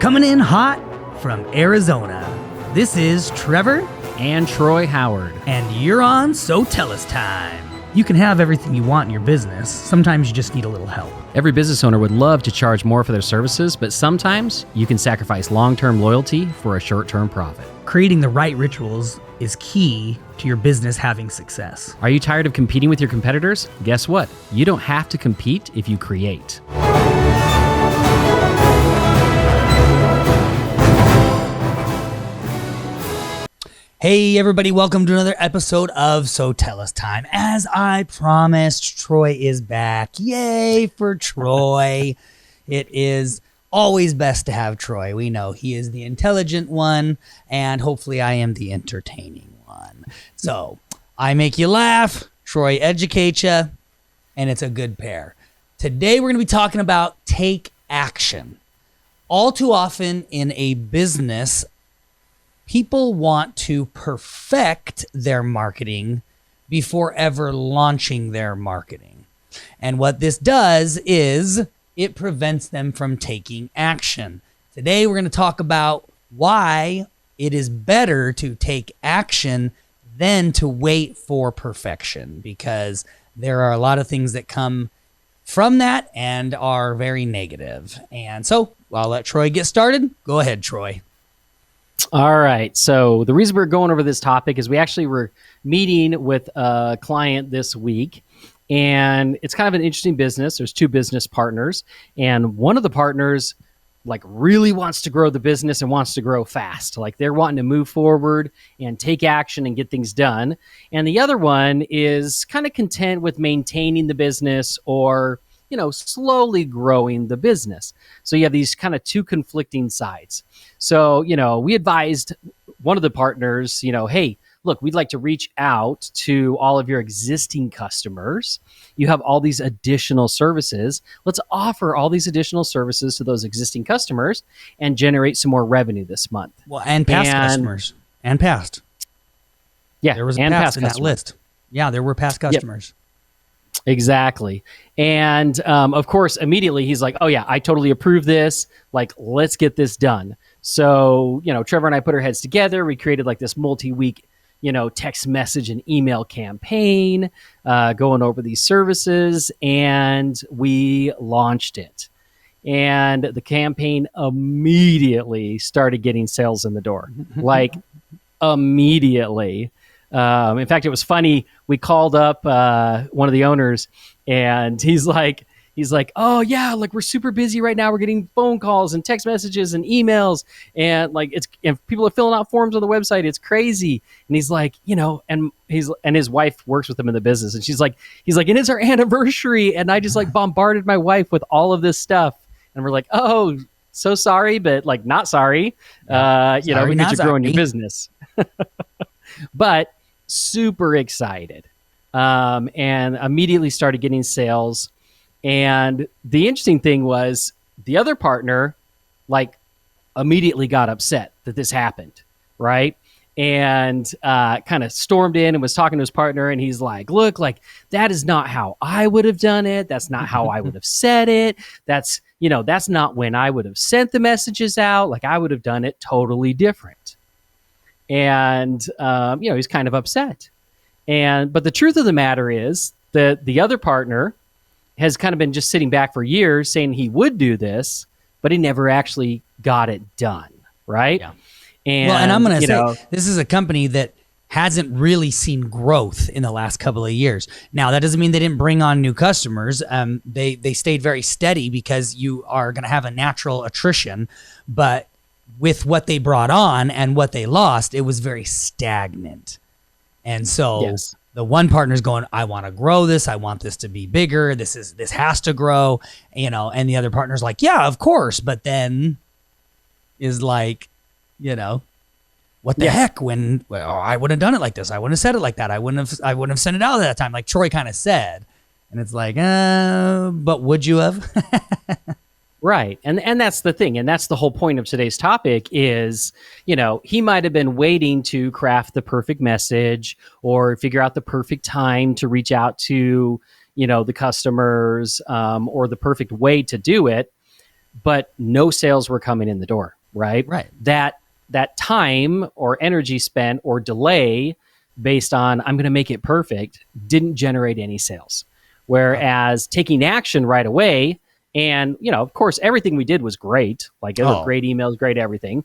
Coming in hot from Arizona, this is Trevor and Troy Howard. And you're on So Tell Us Time. You can have everything you want in your business. Sometimes you just need a little help. Every business owner would love to charge more for their services, but sometimes you can sacrifice long-term loyalty for a short-term profit. Creating the right rituals is key to your business having success. Are you tired of competing with your competitors? Guess what? You don't have to compete if you create. Hey everybody, welcome to another episode of So Tell Us Time. As I promised, Troy is back. Yay for Troy. It is always best to have Troy. We know he is the intelligent one, and hopefully I am the entertaining one. So I make you laugh, Troy educates you, and it's a good pair. Today we're going to be talking about take action. All too often in a business, people want to perfect their marketing before ever launching their marketing. And what this does is it prevents them from taking action. Today, we're going to talk about why it is better to take action than to wait for perfection, because there are a lot of things that come from that and are very negative. And so I'll let Troy get started. Go ahead, Troy. All right. So the reason we're going over this topic is we actually were meeting with a client this week, and it's kind of an interesting business. There's two business partners, and one of the partners really wants to grow the business and wants to grow fast. Like they're wanting to move forward and take action and get things done. And the other one is kind of content with maintaining the business or slowly growing the business. So you have these kind of two conflicting sides. So, we advised one of the partners, hey, look, we'd like to reach out to all of your existing customers. You have all these additional services. Let's offer all these additional services to those existing customers and generate some more revenue this month. Well, and past customers. And past. Yeah, there was a past in that list. Yeah, there were past customers. Yep. Exactly. And of course, immediately he's like, oh yeah, I totally approve this. Let's get this done. So, Trevor and I put our heads together. We created this multi-week, text message and email campaign, going over these services, and we launched it. And the campaign immediately started getting sales in the door, immediately. In fact, it was funny. We called up one of the owners, and he's like, oh yeah, we're super busy right now. We're getting phone calls and text messages and emails, and and people are filling out forms on the website. It's crazy. And he's like, and his wife works with him in the business, and he's like, and it's our anniversary, and I just bombarded my wife with all of this stuff, and we're like, oh, so sorry, but not sorry. Sorry, we need to grow in your business. But super excited, and immediately started getting sales. And the interesting thing was the other partner, immediately got upset that this happened, right? And kind of stormed in and was talking to his partner, and he's like, look, that is not how I would have done it. That's not how I would have said it. That's not when I would have sent the messages out. I would have done it totally different. And, he's kind of upset. But the truth of the matter is that the other partner has kind of been just sitting back for years saying he would do this, but he never actually got it done. Right. Yeah. And I'm going to say, this is a company that hasn't really seen growth in the last couple of years. Now, that doesn't mean they didn't bring on new customers. They stayed very steady because you are going to have a natural attrition, but with what they brought on and what they lost, it was very stagnant. And so yes, the one partner's going, I want to grow this. I want this to be bigger. This has to grow, and the other partner's like, yeah, of course. But then is what the heck, I wouldn't have done it like this. I wouldn't have said it like that. I wouldn't have sent it out at that time. Like Troy kind of said, and it's but would you have? Right. And that's the thing. And that's the whole point of today's topic is, he might have been waiting to craft the perfect message or figure out the perfect time to reach out to, the customers, or the perfect way to do it. but no sales were coming in the door, right? Right. That time or energy spent or delay based on I'm going to make it perfect didn't generate any sales. Whereas taking action right away, and, of course, everything we did was great. Like, it was great emails, great everything,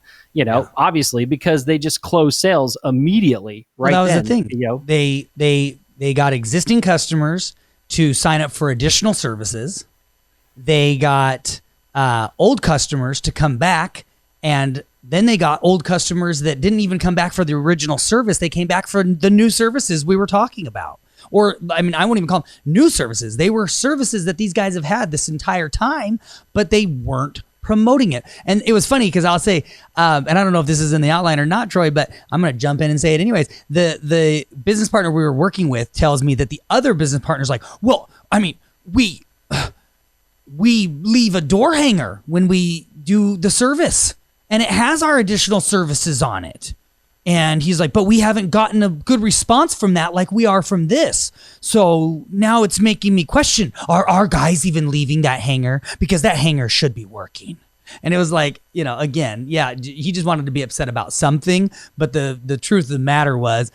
obviously, because they just closed sales immediately. Right. Well, that was then, the thing. They got existing customers to sign up for additional services. They got old customers to come back, and then they got old customers that didn't even come back for the original service. They came back for the new services we were talking about. Or, I won't even call them new services. They were services that these guys have had this entire time, but they weren't promoting it. And it was funny because I'll say, and I don't know if this is in the outline or not, Troy, but I'm going to jump in and say it anyways. The business partner we were working with tells me that the other business partner's like, well, we leave a door hanger when we do the service, and it has our additional services on it. And he's like, but we haven't gotten a good response from that like we are from this. So now it's making me question, are our guys even leaving that hanger? Because that hanger should be working. And it was like, again, yeah, he just wanted to be upset about something. But the truth of the matter was,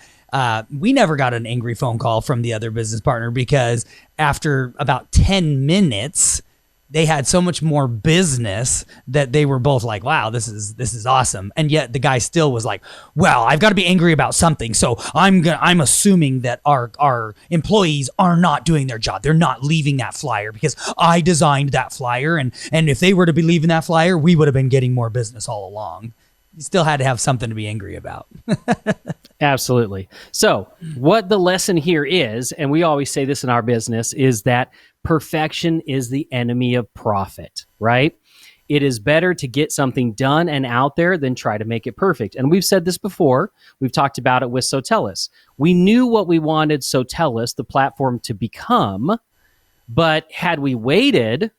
we never got an angry phone call from the other business partner, because after about 10 minutes, they had so much more business that they were both like, wow, this is awesome. And yet the guy still was like, well, I've got to be angry about something. So I'm assuming that our employees are not doing their job. They're not leaving that flyer because I designed that flyer. And if they were to be leaving that flyer, we would have been getting more business all along. You still had to have something to be angry about. Absolutely. So what the lesson here is, and we always say this in our business, is that perfection is the enemy of profit, right? It is better to get something done and out there than try to make it perfect. And we've said this before. We've talked about it with Sotellus. We knew what we wanted Sotellus, the platform, to become, but had we waited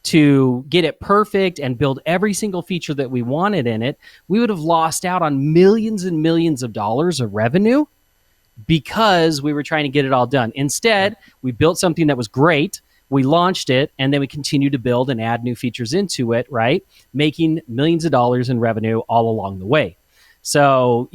to get it perfect and build every single feature that we wanted in it, we would have lost out on millions and millions of dollars of revenue because we were trying to get it all done. Instead, we built something that was great, we launched it, and then we continued to build and add new features into it, right? Making millions of dollars in revenue all along the way. So,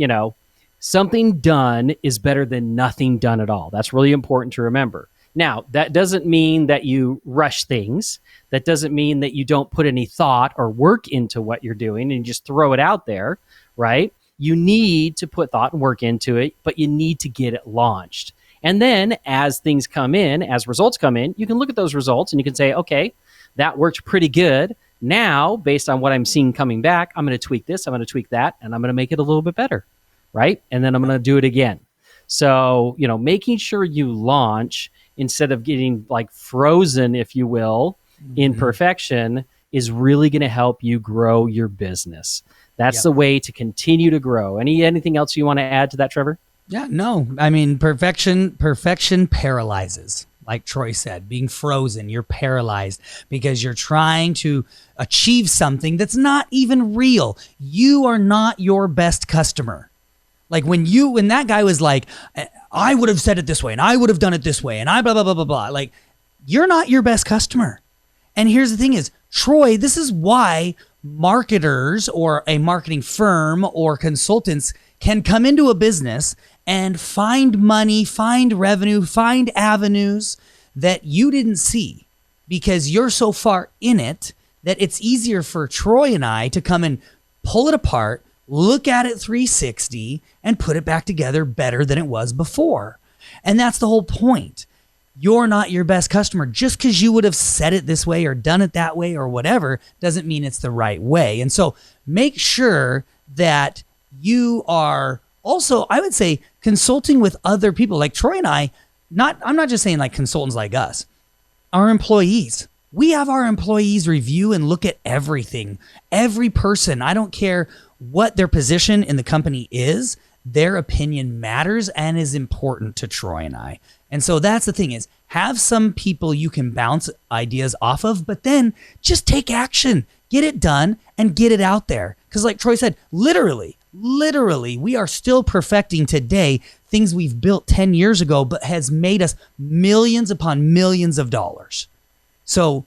something done is better than nothing done at all. That's really important to remember. Now, that doesn't mean that you rush things. That doesn't mean that you don't put any thought or work into what you're doing and just throw it out there, right? You need to put thought and work into it, but you need to get it launched. And then as things come in, as results come in, you can look at those results and you can say, okay, that worked pretty good. Now, based on what I'm seeing coming back, I'm going to tweak this, I'm going to tweak that, and I'm going to make it a little bit better, right? And then I'm going to do it again. So, making sure you launch instead of getting like frozen, if you will, in perfection is really going to help you grow your business. That's the way to continue to grow. Anything else you want to add to that, Trevor? Yeah, no. Perfection paralyzes. Like Troy said, being frozen, you're paralyzed because you're trying to achieve something that's not even real. You are not your best customer. Like when that guy was like, I would have said it this way and I would have done it this way and I blah, blah, blah, blah, blah. Like, you're not your best customer. And here's the thing is, Troy, this is why marketers or a marketing firm or consultants can come into a business and find money, find revenue, find avenues that you didn't see because you're so far in it that it's easier for Troy and I to come and pull it apart, look at it 360 and put it back together better than it was before. And that's the whole point. You're not your best customer. Just because you would have said it this way or done it that way or whatever doesn't mean it's the right way. And so make sure that you are also, I would say, consulting with other people like Troy and I'm not just saying like consultants like us, our employees. We have our employees review and look at everything. Every person, I don't care what their position in the company is, their opinion matters and is important to Troy and I. And so that's the thing is, have some people you can bounce ideas off of, but then just take action, get it done and get it out there. Because like Troy said, literally, we are still perfecting today things we've built 10 years ago, but has made us millions upon millions of dollars. So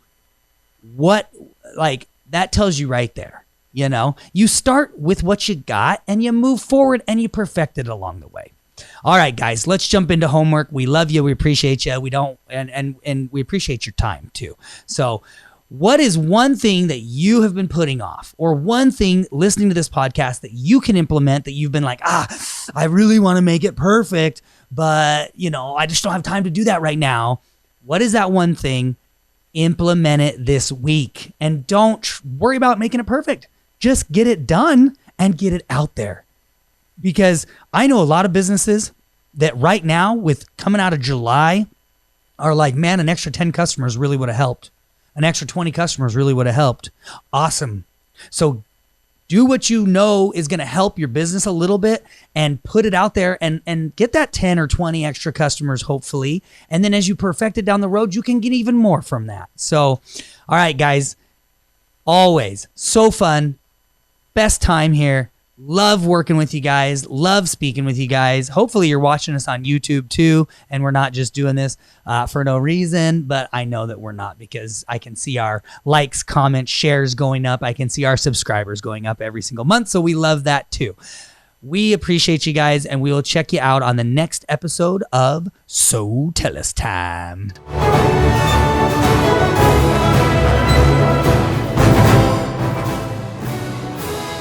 That tells you right there. You know, you start with what you got and you move forward and you perfect it along the way. All right, guys, let's jump into homework. We love you. We appreciate you. We don't, and we appreciate your time too. So what is one thing that you have been putting off, or one thing listening to this podcast that you can implement that you've been like, I really want to make it perfect, but I just don't have time to do that right now. What is that one thing? Implement it this week, and don't worry about making it perfect. Just get it done and get it out there. Because I know a lot of businesses that right now, with coming out of July, are like, man, an extra 10 customers really would have helped. An extra 20 customers really would have helped. Awesome. So do what you know is going to help your business a little bit and put it out there and get that 10 or 20 extra customers, hopefully. And then as you perfect it down the road, you can get even more from that. So, all right, guys, always so fun. Best time here. Love working with you guys. Love speaking with you guys. Hopefully you're watching us on YouTube too, and we're not just doing this for no reason, but I know that we're not, because I can see our likes, comments, shares going up. I can see our subscribers going up every single month, so we love that too. We appreciate you guys, and we will check you out on the next episode of So Tell Us Time.